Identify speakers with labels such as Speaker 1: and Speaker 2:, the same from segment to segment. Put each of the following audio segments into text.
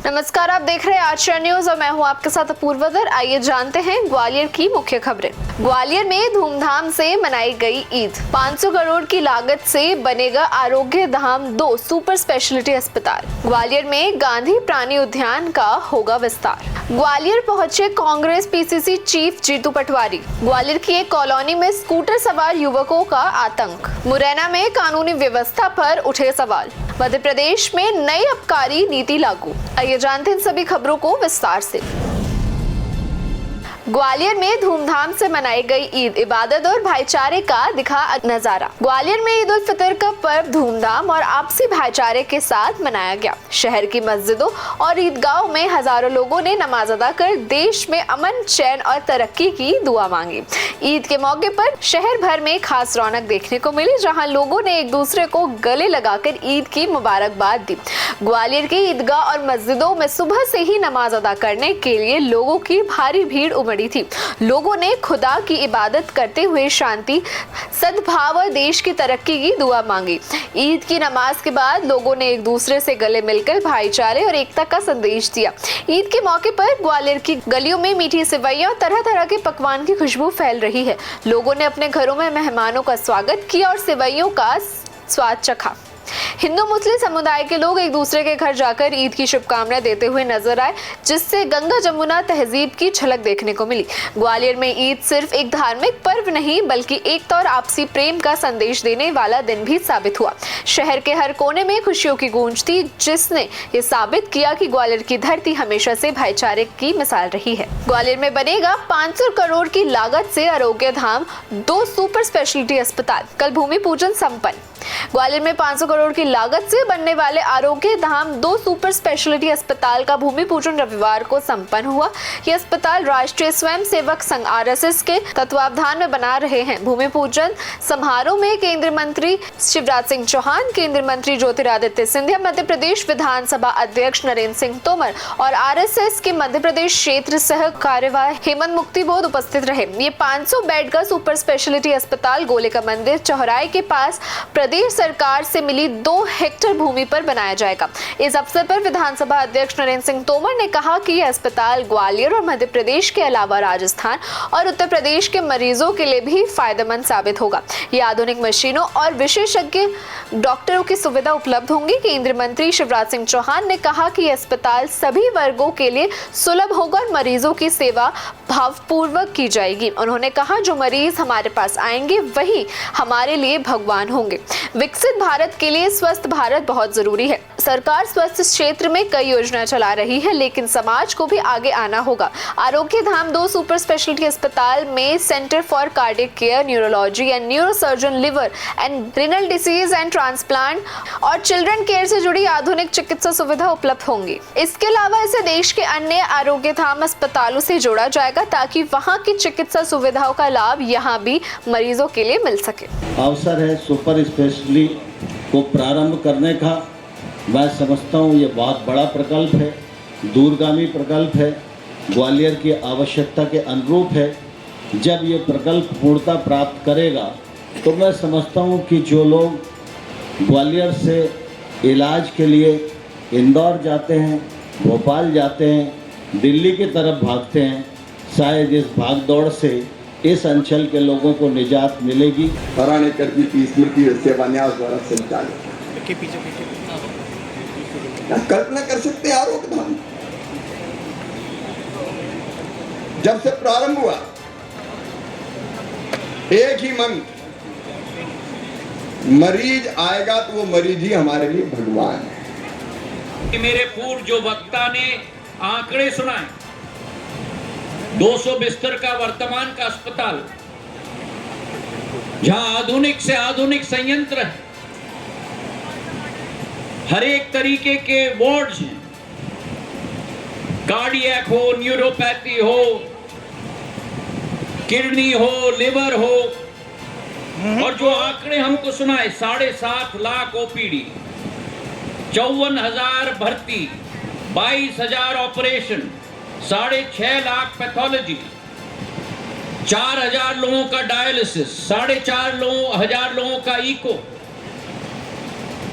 Speaker 1: नमस्कार, आप देख रहे हैं आश्चर्य न्यूज और मैं हूं आपके साथ अपूर्वदर। आइए जानते हैं ग्वालियर की मुख्य खबरें। ग्वालियर में धूमधाम से मनाई गई ईद। 500 करोड़ की लागत से बनेगा आरोग्य धाम 2 सुपर स्पेशलिटी अस्पताल। ग्वालियर में गांधी प्राणी उद्यान का होगा विस्तार। ग्वालियर पहुंचे कांग्रेस पीसीसी चीफ जीतू पटवारी। ग्वालियर की एक कॉलोनी में स्कूटर सवार युवकों का आतंक। मुरैना में कानूनी व्यवस्था पर उठे सवाल। मध्य प्रदेश में नई आबकारी नीति लागू। आइए जानते हैं सभी खबरों को विस्तार से। ग्वालियर में धूमधाम से मनाई गई ईद, इबादत और भाईचारे का दिखा नजारा। ग्वालियर में ईद उल फितर का पर्व धूमधाम और आपसी भाईचारे के साथ मनाया गया। शहर की मस्जिदों और ईदगाहों में हजारों लोगों ने नमाज अदा कर देश में अमन, चैन और तरक्की की दुआ मांगी। ईद के मौके पर शहर भर में खास रौनक देखने को मिली, जहां लोगों ने एक दूसरे को गले लगाकर ईद की मुबारकबाद दी। ग्वालियर की ईदगाह और मस्जिदों में सुबह से ही नमाज अदा करने के लिए लोगों की भारी भीड़ उमड़ी थी। लोगों ने खुदा की इबादत करते हुए शांति, सद्भाव और देश की तरक्की की दुआ मांगी। ईद की नमाज के बाद लोगों ने एक दूसरे से गले मिलकर भाईचारे और एकता का संदेश दिया। ईद के मौके पर ग्वालियर की गलियों में मीठी सेवइयां और तरह तरह के पकवान की खुशबू फैल रही है। लोगों ने अपने घरों में मेहमानों का स्वागत किया और सेवइयों का स्वाद चखा। हिंदू मुस्लिम समुदाय के लोग एक दूसरे के घर जाकर ईद की शुभकामनाएं देते हुए नजर आए, जिससे गंगा जमुना तहजीब की झलक देखने को मिली। ग्वालियर में ईद सिर्फ एक धार्मिक पर्व नहीं, बल्कि एकता और आपसी प्रेम का संदेश देने वाला दिन भी साबित हुआ। शहर के हर कोने में खुशियों की गूंज थी, जिसने ये साबित किया कि ग्वालियर की धरती हमेशा से भाईचारे की मिसाल रही है। ग्वालियर में बनेगा 500 करोड़ की लागत से आरोग्य धाम 2 सुपर स्पेशलिटी अस्पताल। कल भूमि पूजन संपन्न। ग्वालियर में 500 करोड़ की लागत से बनने वाले आरोग्य धाम 2 सुपर स्पेशलिटी अस्पताल का भूमि पूजन रविवार को संपन्न हुआ। यह अस्पताल राष्ट्रीय स्वयंसेवक संघ आरएसएस के तत्वावधान में बना रहे हैं। भूमि पूजन समारोह में केंद्रीय मंत्री शिवराज सिंह चौहान, केंद्रीय मंत्री ज्योतिरादित्य सिंधिया, मध्य प्रदेश विधानसभा अध्यक्ष नरेंद्र सिंह तोमर और आरएसएस के मध्य प्रदेश क्षेत्र सह कार्यवाह हेमंत मुक्तिबोध उपस्थित रहे। ये 500 बेड का सुपर स्पेशलिटी अस्पताल गोले का मंदिर चौराहे के पास प्रदेश सरकार से मिली 2 हेक्टेयर भूमि पर बनाया जाएगा। इस अवसर पर विधानसभा अध्यक्ष नरेंद्र सिंह तोमर ने कहा कि यह अस्पताल ग्वालियर और मध्य प्रदेश के अलावा राजस्थान और उत्तर प्रदेश के मरीजों के लिए भी फायदेमंद साबित होगा। यह आधुनिक मशीनों और विशेषज्ञ डॉक्टरों की सुविधा उपलब्ध होंगी। केंद्रीय मंत्री शिवराज सिंह चौहान ने कहा कि यह अस्पताल सभी वर्गों के लिए सुलभ होगा और मरीजों की सेवा भावपूर्वक की जाएगी। उन्होंने कहा, जो मरीज हमारे पास आएंगे वही हमारे लिए भगवान होंगे। विकसित भारत के लिए स्वस्थ भारत बहुत जरूरी है। सरकार स्वास्थ्य क्षेत्र में कई योजनाएं चला रही है, लेकिन समाज को भी आगे आना होगा। आरोग्य धाम 2 सुपर स्पेशलिटी अस्पताल में centre for cardiac care, neurology and neurosurgeon, liver and renal disease and transplant और चिल्ड्रन केयर से जुड़ी आधुनिक चिकित्सा सुविधा उपलब्ध होंगी। इसके अलावा इसे देश के अन्य आरोग्य धाम अस्पतालों से जोड़ा जाएगा, ताकि वहां की चिकित्सा सुविधाओं का लाभ यहां भी मरीजों के लिए मिल सके।
Speaker 2: अवसर है सुपर स्पेशलिटी को प्रारंभ करने का। मैं समझता हूँ ये बहुत बड़ा प्रकल्प है, दूरगामी प्रकल्प है, ग्वालियर की आवश्यकता के अनुरूप है। जब ये प्रकल्प पूर्णता प्राप्त करेगा तो मैं समझता हूँ कि जो लोग ग्वालियर से इलाज के लिए इंदौर जाते हैं, भोपाल जाते हैं, दिल्ली की तरफ भागते हैं, शायद इस भागदौड़ से इस अंचल के लोगों को निजात मिलेगी।
Speaker 3: हराणेकर जी की स्मृति सेवा न्यास द्वारा संचालित। कल्पना कर सकते हैं आरोग्य धाम जब से प्रारंभ हुआ, एक ही मन, मरीज आएगा तो वो मरीज ही हमारे लिए भगवान है।
Speaker 4: मेरे पूर्व जो वक्ता ने आंकड़े सुनाए, 200 बिस्तर का वर्तमान का अस्पताल, जहां आधुनिक से आधुनिक संयंत्र है, हर एक तरीके के वार्ड्स हैं, कार्डियक हो, न्यूरोपैथी हो, किडनी हो, लिवर हो, और जो आंकड़े हमको सुनाए, 7.5 लाख ओपीडी, 54,000 भर्ती, 22,000 ऑपरेशन, 6.5 लाख पैथोलॉजी, 4,000 लोगों का डायलिसिस, 4,500 लोगों का इको,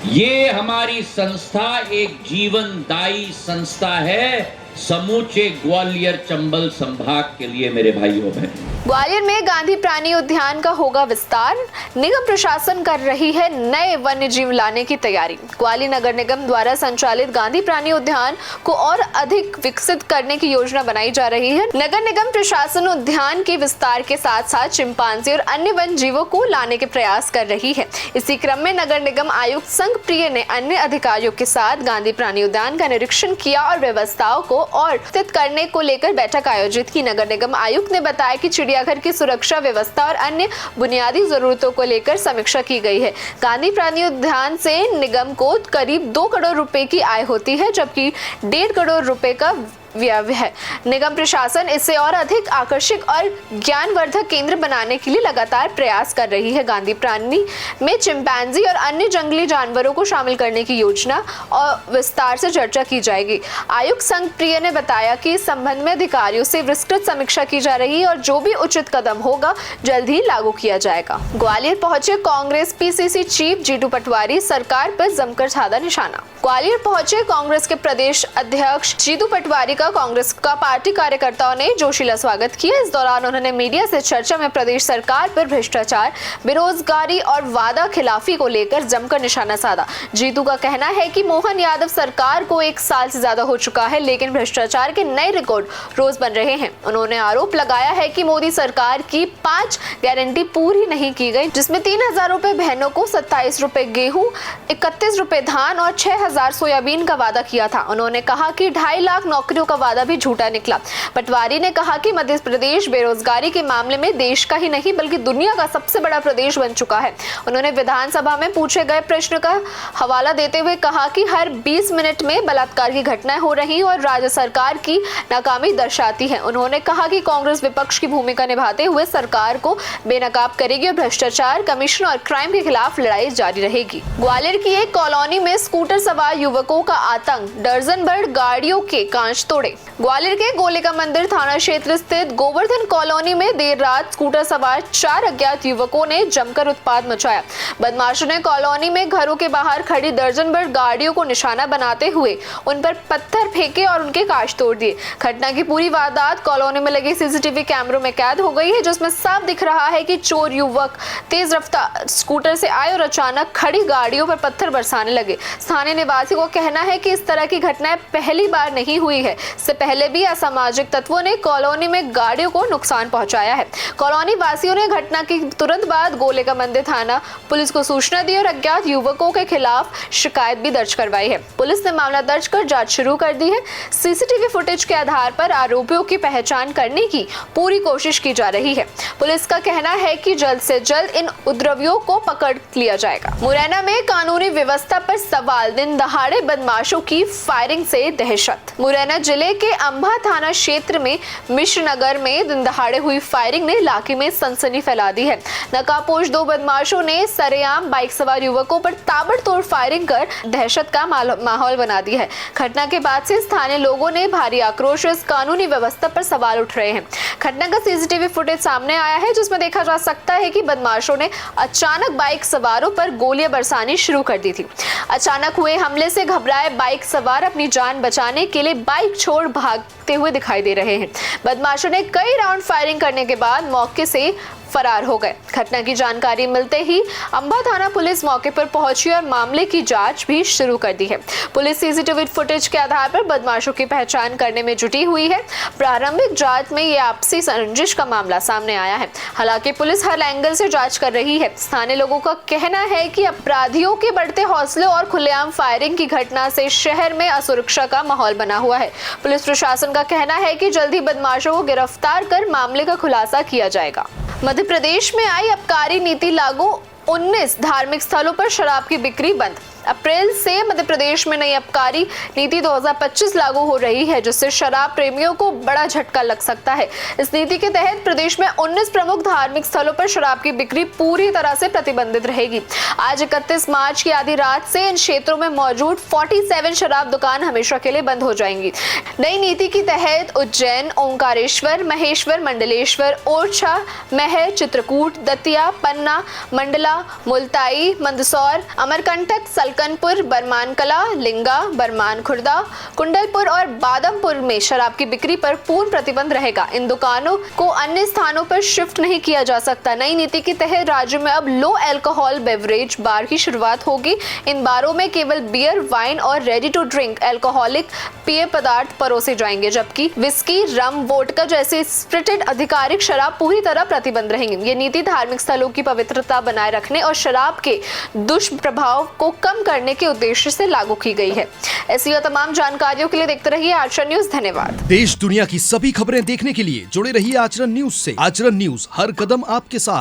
Speaker 4: ये हमारी संस्था एक जीवनदायी संस्था है समूचे ग्वालियर चंबल संभाग के लिए मेरे भाइयों बहनों।
Speaker 1: ग्वालियर में गांधी प्राणी उद्यान का होगा विस्तार, निगम प्रशासन कर रही है नए वन्य जीव लाने की तैयारी। ग्वालियर नगर निगम द्वारा संचालित गांधी प्राणी उद्यान को और अधिक विकसित करने की योजना बनाई जा रही है। नगर निगम प्रशासन उद्यान के विस्तार के साथ साथ चिंपांजी और अन्य वन्य जीवों को लाने के प्रयास कर रही है। इसी क्रम में नगर निगम आयुक्त संघ प्रिय ने अन्य अधिकारियों के साथ गांधी प्राणी उद्यान का निरीक्षण किया और व्यवस्थाओं को और स्थित करने को लेकर बैठक आयोजित की। नगर निगम आयुक्त ने बताया कि चिड़ियाघर की सुरक्षा व्यवस्था और अन्य बुनियादी जरूरतों को लेकर समीक्षा की गई है। गांधी प्राणी उद्यान से निगम को करीब 2 करोड़ रुपए की आय होती है, जबकि 1.5 करोड़ रुपए का व्यय है। निगम प्रशासन इसे और अधिक आकर्षक और ज्ञानवर्धक केंद्र बनाने के लिए लगातार प्रयास कर रही है। गांधी प्राणी में चिंपैंजी और अन्य जंगली जानवरों को शामिल करने की योजना और विस्तार से चर्चा की जाएगी। आयुक्त संघ प्रिय ने बताया कि इस संबंध में अधिकारियों से विस्तृत समीक्षा की जा रही है और जो भी उचित कदम होगा जल्द ही लागू किया जाएगा। ग्वालियर पहुंचे कांग्रेस पीसीसी चीफ जीतू पटवारी, सरकार पर जमकर साधा निशाना। ग्वालियर पहुंचे कांग्रेस के प्रदेश अध्यक्ष जीतू पटवारी का कांग्रेस का पार्टी कार्यकर्ताओं ने जोशीला स्वागत किया। इस दौरान उन्होंने मीडिया से चर्चा में प्रदेश सरकार पर भ्रष्टाचार, बेरोजगारी और वादा खिलाफी को लेकर जमकर निशाना साधा। जीतू का कहना है कि मोहन यादव सरकार को 1 साल से ज्यादा हो चुका है, लेकिन भ्रष्टाचार के नए रिकॉर्ड रोज बन रहे हैं। उन्होंने आरोप लगाया है कि मोदी सरकार की 5 गारंटी पूरी नहीं की गई, जिसमें 3,000 रुपए बहनों को, 27 रुपए गेहूं, 31 रुपए धान और 6,000 सोयाबीन का वादा किया था। उन्होंने कहा कि 2.5 लाख नौकरियों का वादा भी झूठा निकला। पटवारी ने कहा कि मध्य प्रदेश बेरोजगारी के मामले में देश का ही नहीं बल्कि दुनिया का सबसे बड़ा प्रदेश बन चुका है। उन्होंने विधानसभा में पूछे गए प्रश्न का हवाला देते हुए कहा कि हर 20 मिनट में बलात्कार की घटनाएं हो रही और राज्य सरकार की नाकामी दर्शाती है। उन्होंने कहा कि कांग्रेस विपक्ष की भूमिका निभाते हुए सरकार को बेनकाब करेगी और भ्रष्टाचार, कमीशन और क्राइम के खिलाफ लड़ाई जारी रहेगी। ग्वालियर की एक कॉलोनी में स्कूटर सवार युवकों का आतंक, दर्जन भर गाड़ियों के कांच तोड़े। ग्वालियर के गोलिका मंदिर थाना क्षेत्र स्थित गोवर्धन कॉलोनी में देर रात स्कूटर सवार 4 अज्ञात युवकों ने जमकर उत्पात मचाया। बदमाशों ने कॉलोनी में घरों के बाहर खड़ी दर्जन भर गाड़ियों को निशाना बनाते हुए उन पर पत्थर फेंके और उनके कांच तोड़ दिए। घटना की पूरी वारदात कॉलोनी में लगे सीसीटीवी कैमरों में कैद हो गई है, जिसमें साफ दिख रहा है कि चोर युवक तेज रफ्तार स्कूटर से आए और अचानक खड़ी गाड़ियों पर पत्थर बरसाने लगे। स्थानीय निवासी को कहना है कि इस तरह की घटनाएं पहली बार नहीं हुई है। इससे पहले भी असामाजिक तत्वों ने कॉलोनी में गाड़ियों को नुकसान पहुंचाया है। कॉलोनी वासियों ने घटना के तुरंत बाद गोलिका मंदिर थाना पुलिस को सूचना दी और अज्ञात युवकों के खिलाफ शिकायत भी दर्ज करवाई है। पुलिस ने मामला दर्ज कर जांच शुरू कर दी है। सीसीटीवी फुटेज के आधार पर आरोपियों की पहचान करने की पूरी कोशिश की जा रही है। पुलिस का कहना है कि जल्द से जल्द इन उपद्रवियों को पकड़ लिया जाएगा। मुरैना में कानूनी व्यवस्था पर सवाल, दिन दहाड़े बदमाशों की फायरिंग से दहशत। मुरैना जिले के अंबा थाना क्षेत्र में मिश्र नगर में दिन दहाड़े हुई फायरिंग ने इलाके में सनसनी फैला दी है। नकाबपोश 2 बदमाशों ने सरेआम बाइक सवार युवकों पर ताबड़तोड़ फायरिंग कर दहशत का माहौल बना दिया है। घटना के बाद से स्थानीय लोगों ने भारी आक्रोश, इस कानूनी व्यवस्था पर सवाल उठ रहे हैं। घटना का सीसीटीवी फुटेज सामने आया है, जिसमें देखा जा सकता है कि बदमाशों ने अचानक बाइक सवारों पर गोलियां बरसानी शुरू कर दी थी। अचानक हुए हमले से घबराए बाइक सवार अपनी जान बचाने के लिए बाइक छोड़ भागते हुए दिखाई दे रहे हैं। बदमाशों ने कई राउंड फायरिंग करने के बाद मौके से फरार हो गए। घटना की जानकारी मिलते ही अंबा थाना पुलिस मौके पर पहुंची और मामले की जांच भी शुरू कर दी है। पुलिस सीसीटीवी फुटेज के आधार पर बदमाशों की पहचान करने में जुटी हुई है। प्रारंभिक जांच में ये आपसी रंजिश का मामला सामने आया है। हालांकि पुलिस हर एंगल से जांच कर रही है। स्थानीय लोगों का कहना है कि अपराधियों के बढ़ते हौसले और खुलेआम फायरिंग की घटना से शहर में असुरक्षा का माहौल बना हुआ है। पुलिस प्रशासन का कहना है कि जल्द ही बदमाशों को गिरफ्तार कर मामले का खुलासा किया जाएगा। मध्य प्रदेश में आई आबकारी नीति लागू, 19 धार्मिक स्थलों पर शराब की बिक्री बंद। अप्रैल से मध्य प्रदेश में नई आबकारी नीति 2025 लागू हो रही है, जिससे शराब प्रेमियों को बड़ा झटका लग सकता है। इस नीति के तहत प्रदेश में 19 प्रमुख धार्मिक स्थलों पर शराब की बिक्री पूरी तरह से प्रतिबंधित रहेगी। आज 31 मार्च की आधी रात से इन क्षेत्रों में मौजूद 47 शराब दुकान हमेशा के लिए बंद हो जाएंगी। नई नीति के तहत उज्जैन, ओंकारेश्वर, महेश्वर, मंडलेश्वर, ओरछा, महर, चित्रकूट, दतिया, पन्ना, मंडला, मुल्ताई, मंदसौर, अमरकंटक, मलकनपुर, बरमान कला, लिंगा, बरमान खुर्दा, कुंडलपुर और बादमपुर में शराब की बिक्री पर पूर्ण प्रतिबंध रहेगा। इन दुकानों को अन्य स्थानों पर शिफ्ट नहीं किया जा सकता। नई नीति के तहत राज्य में अब लो अल्कोहल बेवरेज बार की शुरुआत होगी। इन बारों में केवल बियर, वाइन और रेडी टू ड्रिंक अल्कोहलिक पेय पदार्थ परोसे जाएंगे, जबकि विस्की, रम, वोडका जैसे स्पिरिटेड आधिकारिक शराब पूरी तरह प्रतिबंध रहेंगे। ये नीति धार्मिक स्थलों की पवित्रता बनाए रखने और शराब के दुष्प्रभाव को कम करने के उद्देश्य से लागू की गई है। ऐसी और तमाम जानकारियों के लिए देखते रहिए आचरण न्यूज। धन्यवाद।
Speaker 5: देश दुनिया की सभी खबरें देखने के लिए जुड़े रहिए आचरण न्यूज से। आचरण न्यूज, हर कदम आपके साथ।